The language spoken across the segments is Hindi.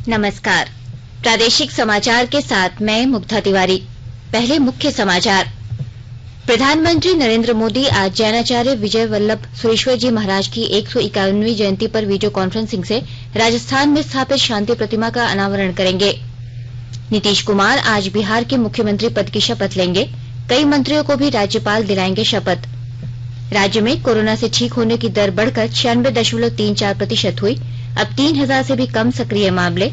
नमस्कार। प्रादेशिक समाचार के साथ मैं मुग्धा तिवारी। पहले मुख्य समाचार। प्रधानमंत्री नरेंद्र मोदी आज जैनाचार्य विजय वल्लभ सुरीश्वर जी महाराज की 151वीं जयंती पर वीडियो कॉन्फ्रेंसिंग से राजस्थान में स्थापित शांति प्रतिमा का अनावरण करेंगे। नीतीश कुमार आज बिहार के मुख्यमंत्री पद की शपथ लेंगे। कई मंत्रियों को भी राज्यपाल दिलाएंगे शपथ। राज्य में कोरोना से ठीक होने की दर बढ़कर 96.34% हुई। अब 3000 से भी कम सक्रिय मामले।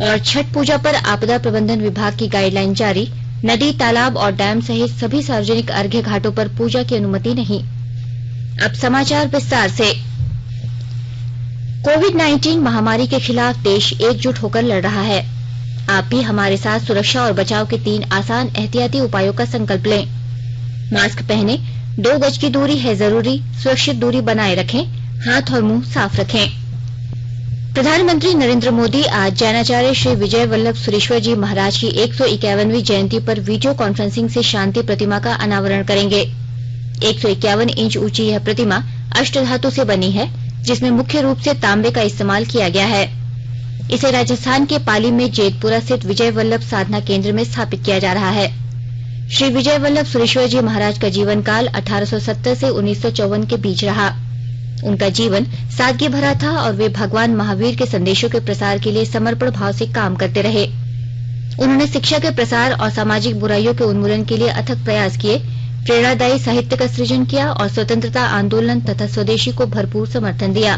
और छठ पूजा पर आपदा प्रबंधन विभाग की गाइडलाइन जारी। नदी, तालाब और डैम सहित सभी सार्वजनिक अर्घ्य घाटों पर पूजा की अनुमति नहीं। अब समाचार विस्तार से। कोविड-19 महामारी के खिलाफ देश एकजुट होकर लड़ रहा है। आप भी हमारे साथ सुरक्षा और बचाव के 3 आसान एहतियाती उपायों का संकल्प लें। मास्क पहने, 2 गज की दूरी है जरूरी, सुरक्षित दूरी बनाए रखें, हाथ और मुंह साफ रखें। प्रधानमंत्री नरेंद्र मोदी आज जैनाचार्य श्री विजय वल्लभ सुरीश्वर जी महाराज की 151वीं जयंती पर वीडियो कॉन्फ्रेंसिंग से शांति प्रतिमा का अनावरण करेंगे। 151 इंच ऊंची यह प्रतिमा अष्टधातु से बनी है, जिसमें मुख्य रूप से तांबे का इस्तेमाल किया गया है। इसे राजस्थान के पाली में जेतपुरा स्थित विजय वल्लभ साधना केंद्र में स्थापित किया जा रहा है। श्री विजय वल्लभ सुरीश्वर जी महाराज का जीवन काल 1870 से 1954 के बीच रहा। उनका जीवन सादगी भरा था और वे भगवान महावीर के संदेशों के प्रसार के लिए समर्पण भाव से काम करते रहे। उन्होंने शिक्षा के प्रसार और सामाजिक बुराइयों के उन्मूलन के लिए अथक प्रयास किए, प्रेरणादायी साहित्य का सृजन किया और स्वतंत्रता आंदोलन तथा स्वदेशी को भरपूर समर्थन दिया।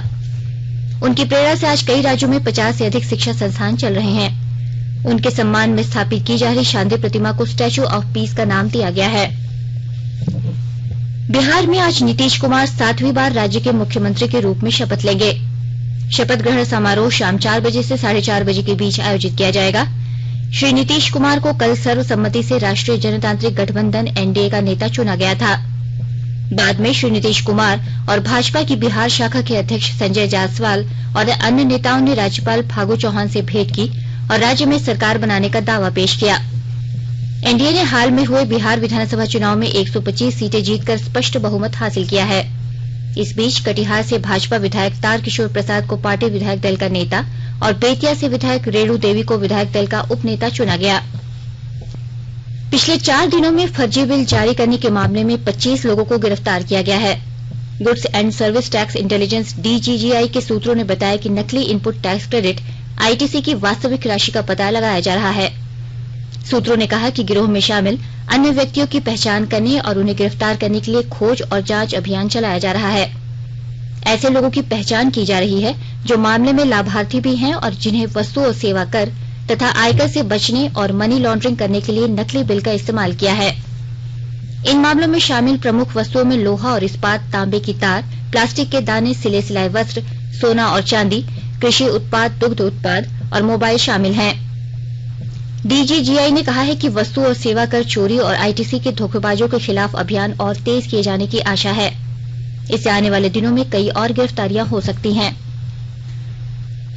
उनकी प्रेरणा से आज कई राज्यों में 50 से अधिक शिक्षा संस्थान चल रहे हैं। उनके सम्मान में स्थापित की जा रही शांति प्रतिमा को स्टैच्यू ऑफ पीस का नाम दिया गया है। बिहार में आज नीतीश कुमार 7वीं बार राज्य के मुख्यमंत्री के रूप में शपथ लेंगे। शपथ ग्रहण समारोह शाम 4 बजे से 4:30 बजे के बीच आयोजित किया जाएगा। श्री नीतीश कुमार को कल सर्वसम्मति से राष्ट्रीय जनतांत्रिक गठबंधन एनडीए का नेता चुना गया था। बाद में श्री नीतीश कुमार और भाजपा की बिहार शाखा के अध्यक्ष संजय जायसवाल और अन्य नेताओं ने राज्यपाल फागू चौहान से भेंट की और राज्य में सरकार बनाने का दावा पेश किया। एनडीए ने हाल में हुए बिहार विधानसभा चुनाव में 125 सीटें जीतकर स्पष्ट बहुमत हासिल किया है। इस बीच कटिहार से भाजपा विधायक तारकिशोर प्रसाद को पार्टी विधायक दल का नेता और बेतिया से विधायक रेणु देवी को विधायक दल का उप नेता चुना गया। पिछले 4 दिनों में फर्जी बिल जारी करने के मामले में 25 लोगों को गिरफ्तार किया गया है। Goods and service tax intelligence DGGI के सूत्रों ने बताया कि नकली इनपुट टैक्स क्रेडिट आईटीसी की वास्तविक राशि का पता लगाया जा रहा है। सूत्रों ने कहा कि गिरोह में शामिल अन्य व्यक्तियों की पहचान करने और उन्हें गिरफ्तार करने के लिए खोज और जांच अभियान चलाया जा रहा है। ऐसे लोगों की पहचान की जा रही है जो मामले में लाभार्थी भी हैं और जिन्हें वस्तु और सेवा कर तथा आयकर से बचने और मनी लॉन्ड्रिंग करने के लिए नकली बिल का इस्तेमाल किया है। इन मामलों में शामिल प्रमुख वस्तुओं में लोहा और इस्पात, तांबे की तार, प्लास्टिक के दाने, सिले सिलाए वस्त्र, सोना और चांदी, कृषि उत्पाद, दुग्ध उत्पाद और मोबाइल शामिल हैं। डीजीजीआई ने कहा है कि वस्तु और सेवा कर चोरी और आईटीसी के धोखेबाजों के खिलाफ अभियान और तेज किए जाने की आशा है। इससे आने वाले दिनों में कई और गिरफ्तारियां हो सकती हैं।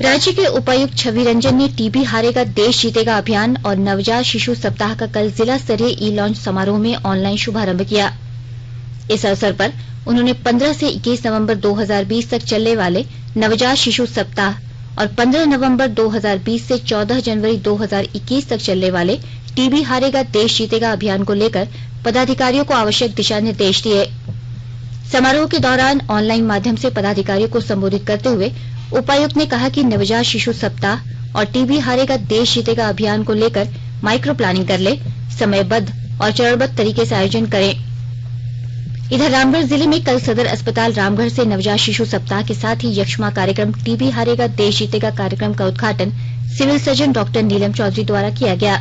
राज्य के उपायुक्त छवि रंजन ने टीबी हारेगा देश जीतेगा अभियान और नवजात शिशु सप्ताह का कल जिला स्तरीय ई लॉन्च समारोह में ऑनलाइन शुभारंभ किया। इस अवसर पर उन्होंने 15 से 21 नवंबर 2020 तक चलने वाले नवजात शिशु सप्ताह और 15 नवंबर 2020 से 14 जनवरी 2021 तक चलने वाले टीबी हारेगा देश जीतेगा अभियान को लेकर पदाधिकारियों को आवश्यक दिशा निर्देश दिए। समारोह के दौरान ऑनलाइन माध्यम से पदाधिकारियों को संबोधित करते हुए उपायुक्त ने कहा कि नवजात शिशु सप्ताह और टीबी हारेगा देश जीतेगा अभियान को लेकर माइक्रो प्लानिंग कर ले, समयबद्ध और चरणबद्ध तरीके से आयोजन करें। इधर रामगढ़ जिले में कल सदर अस्पताल रामगढ़ से नवजात शिशु सप्ताह के साथ ही यक्ष्मा कार्यक्रम टीबी हारेगा देश जीतेगा कार्यक्रम का उद्घाटन civil surgeon doctor Neelam Chaudhary द्वारा किया गया।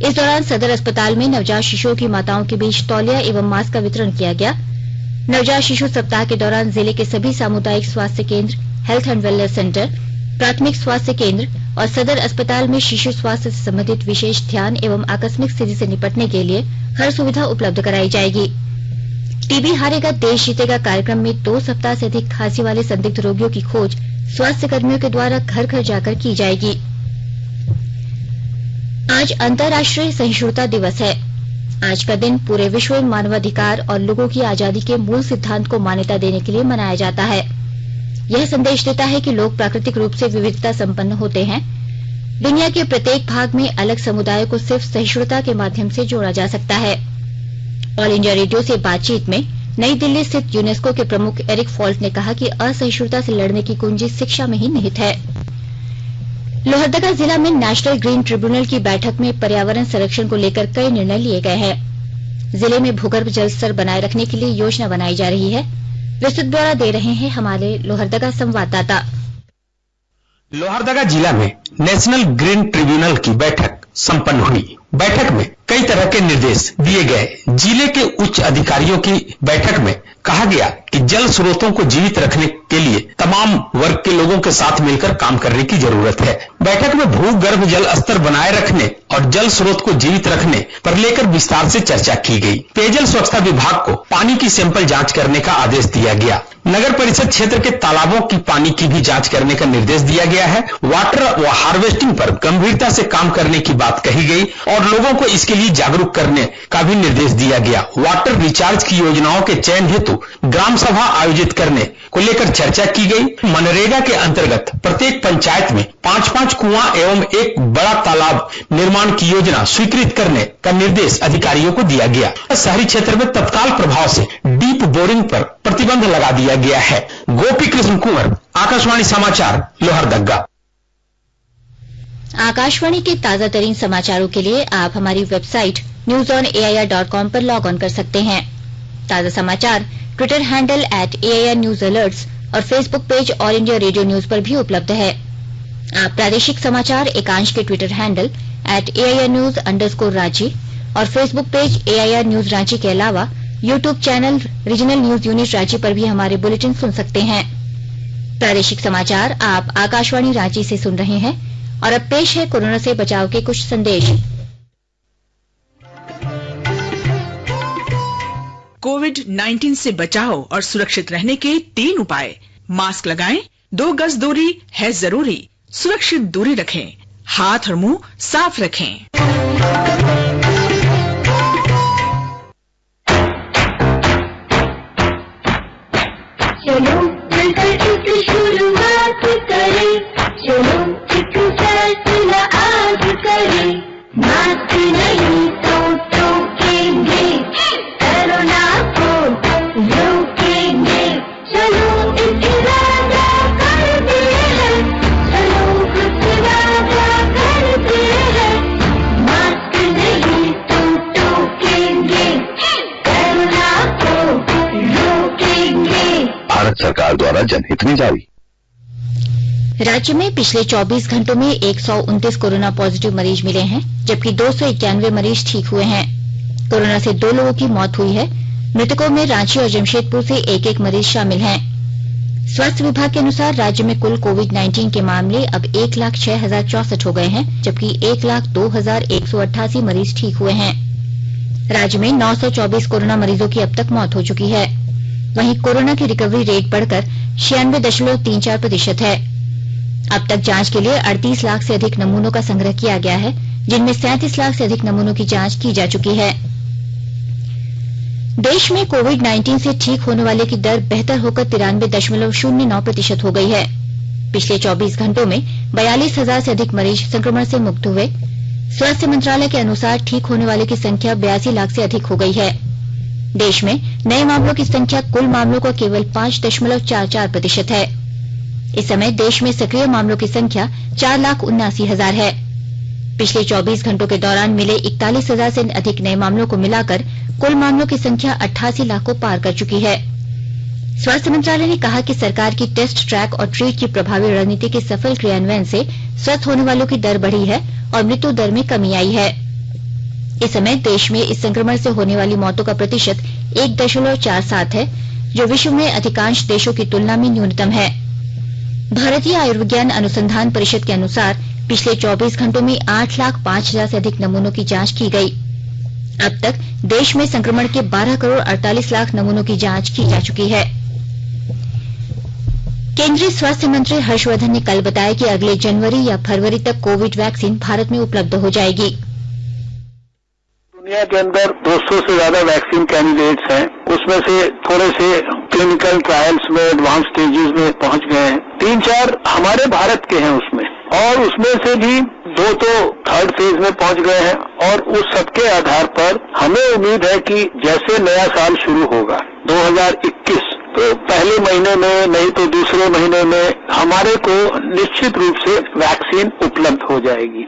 इस दौरान सदर अस्पताल में नवजात शिशुओं की माताओं के बीच तौलिया एवं मास्क का वितरण किया गया। नवजात शिशु सप्ताह के दौरान जिले के सभी सामुदायिक स्वास्थ्य केंद्र, हेल्थ एंड वेलनेस सेंटर, प्राथमिक स्वास्थ्य केंद्र और सदर अस्पताल में शिशु स्वास्थ्य से संबंधित विशेष ध्यान एवं आकस्मिक स्थिति से निपटने के लिए हर सुविधा उपलब्ध कराई जाएगी। टीबी हारेगा देश जीतेगा कार्यक्रम में 2 सप्ताह से अधिक खांसी वाले संदिग्ध रोगियों की खोज स्वास्थ्य कर्मियों के द्वारा घर घर जाकर की जाएगी। आज अंतर्राष्ट्रीय सहिष्णुता दिवस है। आज का दिन पूरे विश्व में मानवाधिकार और लोगों की आजादी के मूल सिद्धांत को मान्यता देने के लिए मनाया जाता है। यह संदेश देता है कि लोग प्राकृतिक रूप से विविधता संपन्न होते हैं। दुनिया के प्रत्येक भाग में अलग समुदायों को सिर्फ सहिष्णुता के माध्यम से जोड़ा जा सकता है। ऑल इंडिया रेडियो से बातचीत में नई दिल्ली स्थित यूनेस्को के प्रमुख एरिक फॉल्ट ने कहा कि असहिष्णुता से लड़ने की कुंजी शिक्षा में ही निहित है। लोहरदगा जिला में नेशनल ग्रीन ट्रिब्यूनल की बैठक में पर्यावरण संरक्षण को लेकर कई निर्णय लिए गए हैं। जिले में भूगर्भ जल स्तर बनाए रखने के लिए योजना बनाई जा रही है। विस्तृत ब्यौरा दे रहे हैं हमारे लोहरदगा संवाददाता। लोहरदगा जिला में नेशनल ग्रीन ट्रिब्यूनल की बैठक संपन्न हुई। बैठक में कई तरह के निर्देश दिए गए। जिले के उच्च अधिकारियों की बैठक में कहा गया कि जल स्रोतों को जीवित रखने के लिए तमाम वर्ग के लोगों के साथ मिलकर काम करने की जरूरत है। बैठक में भूगर्भ जल स्तर बनाए रखने और जल स्रोत को जीवित रखने पर लेकर विस्तार से चर्चा की गई। पेयजल स्वच्छता विभाग को पानी की सैंपल जांच करने का आदेश दिया गया। नगर परिषद क्षेत्र के तालाबों की पानी की भी जांच करने का निर्देश दिया गया है। वाटर व हार्वेस्टिंग पर गंभीरता से काम करने की बात कही गई और लोगों को इसके लिए जागरूक करने का भी निर्देश दिया गया। वाटर रिचार्ज की योजनाओं के चयन हेतु ग्राम सभा आयोजित करने को लेकर चर्चा की गई। मनरेगा के अंतर्गत प्रत्येक पंचायत में 5-5 कुआं एवं एक बड़ा तालाब निर्माण की योजना स्वीकृत करने का निर्देश अधिकारियों को दिया गया। शहरी क्षेत्र में तत्काल प्रभाव से डीप बोरिंग पर प्रतिबंध लगा दिया गया है। गोपी कृष्ण कुंवर, आकाशवाणी समाचार, लोहरदगा। आकाशवाणी के ताजा तरीन समाचारों के लिए आप हमारी वेबसाइट newsonair.com पर लॉग ऑन कर सकते हैं। ताजा समाचार ट्विटर हैंडल @AIRNewsAlerts और Facebook page all India radio news पर भी उपलब्ध है। आप प्रादेशिक समाचार एकांश के ट्विटर हैंडल @AIRNews_रांची और Facebook page AIR news Ranchi के अलावा YouTube channel regional news unit Ranchi पर भी हमारे बुलेटिन सुन सकते हैं। प्रादेशिक समाचार आप आकाशवाणी रांची से सुन रहे हैं और अब पेश है कोरोना से बचाव के कुछ संदेश। कोविड-19 से बचाव और सुरक्षित रहने के 3 उपाय। मास्क लगाएं, 2 गज दूरी है जरूरी, सुरक्षित दूरी रखें, हाथ और मुंह साफ रखें। चलो मिलकर एक शुरुआत करें, चलो एक फैसला आज करें, मास्क नहीं तो टोकेंगे, कोरोना को रोकेंगे, चलो एक इरादा करते हैं, चलो कुछ वादा करते हैं, मास्क नहीं तो टोकेंगे, कोरोना को रोकेंगे। भारत सरकार द्वारा जनहित में जारी। राज्य में पिछले 24 घंटों में 129 कोरोना पॉजिटिव मरीज मिले हैं, जबकि 291 मरीज ठीक हुए हैं। कोरोना से 2 लोगों की मौत हुई है। मृतकों में रांची और जमशेदपुर से एक मरीज शामिल हैं। स्वास्थ्य विभाग के अनुसार राज्य में कुल कोविड-19 के मामले अब 1,06,064 हो गए हैं, जबकि 1,02,188 मरीज ठीक हुए हैं। राज्य में 924 कोरोना मरीजों की अब तक मौत हो चुकी है। वहीं कोरोना की रिकवरी रेट बढ़कर 96.34% है। अब तक जांच के लिए 38 लाख से अधिक नमूनों का संग्रह किया गया है, जिनमें 37 लाख से अधिक नमूनों की जांच की जा चुकी है। देश में कोविड-19 से ठीक होने वाले की दर बेहतर होकर 93.09% हो गई है। पिछले 24 घंटों में 42,000 से अधिक मरीज संक्रमण से मुक्त हुए। स्वास्थ्य मंत्रालय के अनुसार ठीक होने वाले की संख्या 82 लाख से अधिक हो गई है। देश में नए मामलों की संख्या कुल मामलों का केवल 5.44% है। इस समय देश में सक्रिय मामलों की संख्या 4,79,000 है। पिछले 24 घंटों के दौरान मिले 41,000 से अधिक नए मामलों को मिलाकर कुल मामलों की संख्या 88 लाख को पार कर चुकी है। स्वास्थ्य मंत्रालय ने कहा कि सरकार की टेस्ट, ट्रैक और ट्रीट की प्रभावी रणनीति के सफल क्रियान्वयन से स्वस्थ होने वालों की दर बढ़ी है और मृत्यु दर में कमी आई है। इस समय देश में इस संक्रमण से होने वाली मौतों का प्रतिशत 1.47 है, जो विश्व में अधिकांश देशों की तुलना में न्यूनतम है। भारतीय आयुर्विज्ञान अनुसंधान परिषद के अनुसार पिछले 24 घंटों में 8,05,000 से अधिक नमूनों की जांच की गई। अब तक देश में संक्रमण के 12 करोड़ 48 लाख नमूनों की जांच की जा चुकी है। केंद्रीय स्वास्थ्य मंत्री हर्षवर्धन ने कल बताया कि अगले जनवरी या फरवरी तक कोविड वैक्सीन भारत में उपलब्ध हो जाएगी। दुनिया के अंदर 200 से ज्यादा वैक्सीन कैंडिडेट्स हैं, उसमें से थोड़े से क्लिनिकल ट्रायल्स में एडवांस स्टेजेस में पहुंच गए हैं। 3-4 हमारे भारत के हैं उसमें, और उसमें से भी 2 तो थर्ड फेज में पहुंच गए हैं। और उस सबके आधार पर हमें उम्मीद है कि जैसे नया साल शुरू होगा 2021, तो पहले महीने में नहीं तो दूसरे महीने में हमारे को निश्चित रूप से वैक्सीन उपलब्ध हो जाएगी।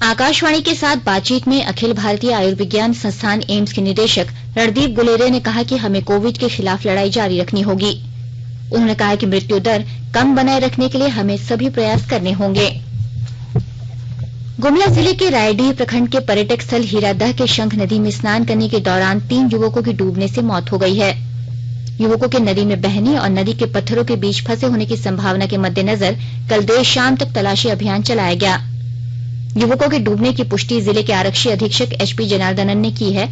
आकाशवाणी के साथ बातचीत में अखिल भारतीय आयुर्विज्ञान संस्थान एम्स के निदेशक रणदीप गुलेरिया ने कहा कि हमें कोविड के खिलाफ लड़ाई जारी रखनी होगी। उन्होंने कहा कि मृत्यु दर कम बनाए रखने के लिए हमें सभी प्रयास करने होंगे। गुमला जिले के रायडीह प्रखंड के पर्यटक स्थल हीरादह के शंख नदी में स्नान करने के दौरान 3 युवकों की डूबने से मौत हो गई है। युवकों के नदी में बहने और नदी के पत्थरों के बीच फंसे होने की संभावना के मद्देनजर कल देर शाम तक तलाशी अभियान चलाया गया। युवकों के डूबने की पुष्टि जिले के आरक्षी अधीक्षक एचपी जनार्दनन ने की है।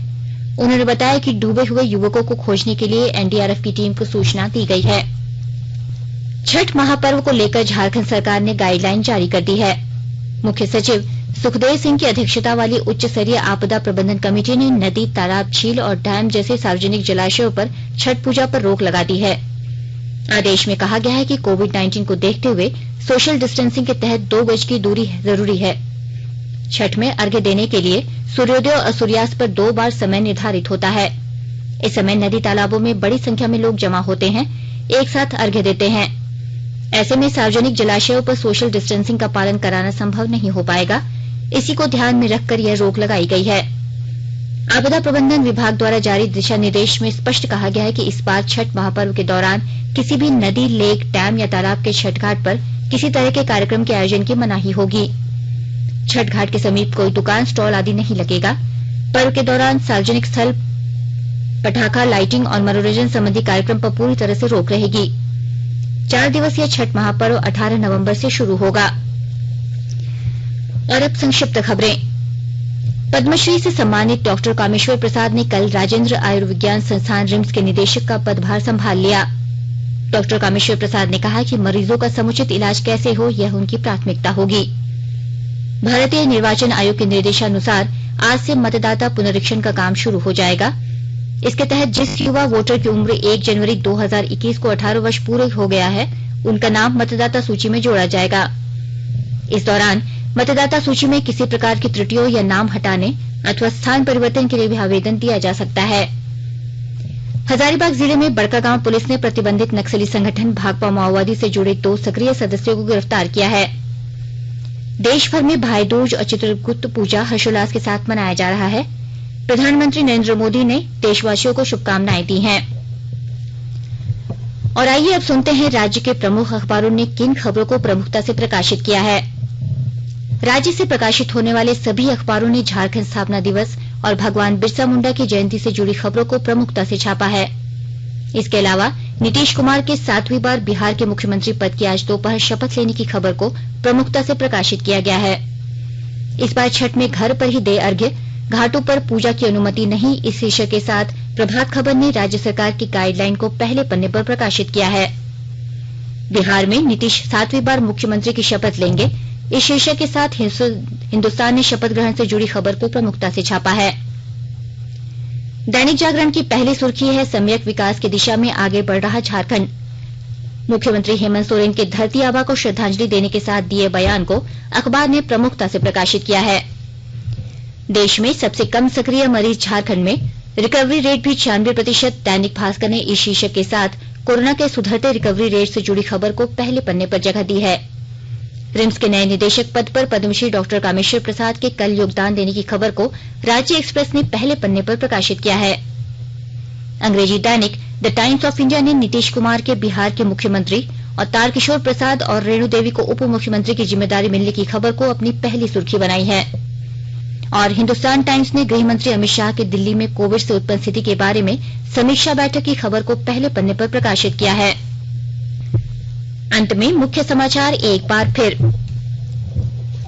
उन्होंने बताया कि डूबे हुए युवकों को खोजने के लिए एनडीआरएफ की टीम को सूचना दी गई है। छठ महापर्व को लेकर झारखंड सरकार ने गाइडलाइन जारी कर दी है। मुख्य सचिव सुखदेव सिंह की अध्यक्षता वाली उच्च स्तरीय आपदा प्रबंधन कमेटी ने नदी, तालाब, झील और डैम जैसे सार्वजनिक जलाशयों पर छठ पूजा पर रोक लगा दी है। आदेश में कहा गया है कि कोविड-19 को देखते हुए सोशल डिस्टेंसिंग के तहत 2 गज की दूरी जरूरी है। छठ में अर्घ्य देने के लिए सूर्योदय और सूर्यास्त पर 2 बार समय निर्धारित होता है। इस समय नदी तालाबों में बड़ी संख्या में लोग जमा होते हैं, एक साथ अर्घ्य देते हैं। ऐसे में सार्वजनिक जलाशयों पर सोशल डिस्टेंसिंग का पालन कराना संभव नहीं हो पाएगा। इसी को ध्यान में रखकर यह रोक लगाई गई है। आपदा प्रबंधन विभाग द्वारा जारी दिशा निर्देश में स्पष्ट कहा गया है कि इस बार छठ महापर्व के दौरान किसी भी नदी, लेक, डैम या तालाब के छठ घाट पर किसी तरह के कार्यक्रम के आयोजन की मनाही होगी। छठ घाट के समीप कोई दुकान, स्टॉल आदि नहीं लगेगा। पर्व के दौरान सार्वजनिक स्थल, पटाखा, लाइटिंग और मनोरंजन संबंधी कार्यक्रम पर पूरी तरह से रोक रहेगी। 4 दिवसीय छठ महापर्व 18 नवंबर से शुरू होगा। और अब संक्षिप्त खबरें। पद्मश्री से सम्मानित डॉक्टर कामेश्वर प्रसाद ने कल राजेंद्र आयुर्विज्ञान संस्थान रिम्स के निदेशक का पदभार संभाल लिया। डॉक्टर कामेश्वर प्रसाद ने कहा कि मरीजों का समुचित इलाज कैसे हो, यह उनकी प्राथमिकता होगी। भारतीय निर्वाचन आयोग के निर्देशानुसार आज से मतदाता पुनरीक्षण का काम शुरू हो जाएगा। इसके तहत जिस युवा वोटर की उम्र 1 जनवरी 2021 को 18 वर्ष पूरे हो गया है, उनका नाम मतदाता सूची में जोड़ा जाएगा। इस दौरान मतदाता सूची में किसी प्रकार की त्रुटियों या नाम हटाने अथवा स्थान परिवर्तन के लिए भी आवेदन दिया जा सकता है। हजारीबाग जिले में बड़कागांव पुलिस ने प्रतिबंधित नक्सली संगठन भाकपा माओवादी से जुड़े 2 सक्रिय सदस्यों को गिरफ्तार किया है। देश भर में भाई दूज और चित्रगुप्त पूजा हर्षोल्लास के साथ मनाया जा रहा है। प्रधानमंत्री नरेंद्र मोदी ने देशवासियों को शुभकामनाएं दी हैं। और आइए अब सुनते हैं राज्य के प्रमुख अखबारों ने किन खबरों को प्रमुखता से प्रकाशित किया है। राज्य से प्रकाशित होने वाले सभी अखबारों ने झारखंड स्थापना दिवस और भगवान बिरसा मुंडा की जयंती से जुड़ी खबरों को प्रमुखता से छापा है। इसके अलावा नीतीश कुमार के 7वीं बार बिहार के मुख्यमंत्री पद की आज दोपहर शपथ लेने की खबर को प्रमुखता से प्रकाशित किया गया है। इस बार छठ में घर पर ही दे अर्घ्य, घाटों पर पूजा की अनुमति नहीं, इस शीर्षक के साथ प्रभात खबर ने राज्य सरकार की गाइडलाइन को पहले पन्ने पर प्रकाशित किया है। बिहार में नीतीश 7वीं बार मुख्यमंत्री की शपथ लेंगे, इस शीर्षक के साथ हिंदुस्तान ने शपथ ग्रहण से जुड़ी खबर को प्रमुखता से छापा है। दैनिक जागरण की पहली सुर्खी है सम्यक विकास की दिशा में आगे बढ़ रहा झारखंड। मुख्यमंत्री हेमंत सोरेन के धरती आबा को श्रद्धांजलि देने के साथ दिए बयान को अखबार ने प्रमुखता से प्रकाशित किया है। देश में सबसे कम सक्रिय मरीज झारखंड में, रिकवरी रेट भी 96%। दैनिक भास्कर ने इस शीर्षक के साथ कोरोना के सुधरते रिकवरी रेट से जुड़ी खबर को पहले पन्ने पर जगह दी है। रिम्स के नए निदेशक पद पर पद्मश्री डॉक्टर कामेश्वर प्रसाद के कल योगदान देने की खबर को राज्य एक्सप्रेस ने पहले पन्ने पर प्रकाशित किया है। अंग्रेजी दैनिक द टाइम्स ऑफ इंडिया ने नीतीश कुमार के बिहार के मुख्यमंत्री और तारकिशोर प्रसाद और रेणु देवी को उप मुख्यमंत्री की जिम्मेदारी मिलने की खबर को अपनी पहली सुर्खी बनाई है। और हिंदुस्तान टाइम्स ने गृह मंत्री अमित शाह के दिल्ली में कोविड से उत्पन्न स्थिति के बारे में समीक्षा बैठक की खबर को पहले पन्ने पर प्रकाशित किया है। अंत में मुख्य समाचार एक बार फिर।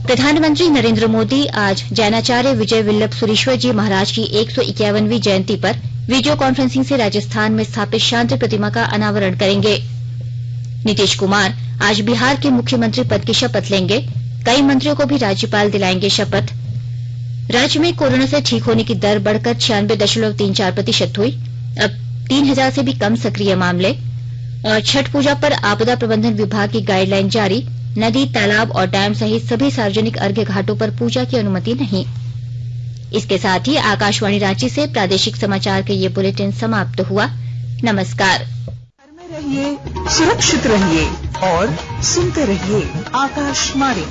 प्रधानमंत्री नरेंद्र मोदी आज जैनाचार्य विजय वल्लभ सुरीश्वर जी महाराज की 151वीं जयंती पर वीडियो कॉन्फ्रेंसिंग से राजस्थान में स्थापित शांति प्रतिमा का अनावरण करेंगे। नीतीश कुमार आज बिहार के मुख्यमंत्री पद की शपथ लेंगे। कई मंत्रियों को भी राज्यपाल दिलाएंगे शपथ। राज्य में कोरोना से ठीक होने की दर बढ़कर 96.34% हुई। अब 3000 से भी कम सक्रिय मामले। और छठ पूजा पर आपदा प्रबंधन विभाग की गाइडलाइन जारी, नदी, तालाब और डैम सहित सभी सार्वजनिक अर्घ्य घाटों पर पूजा की अनुमति नहीं। इसके साथ ही आकाशवाणी रांची से प्रादेशिक समाचार का ये बुलेटिन समाप्त हुआ। नमस्कार। घर में रहिए, सुरक्षित रहिए और सुनते रहिए आकाशवाणी।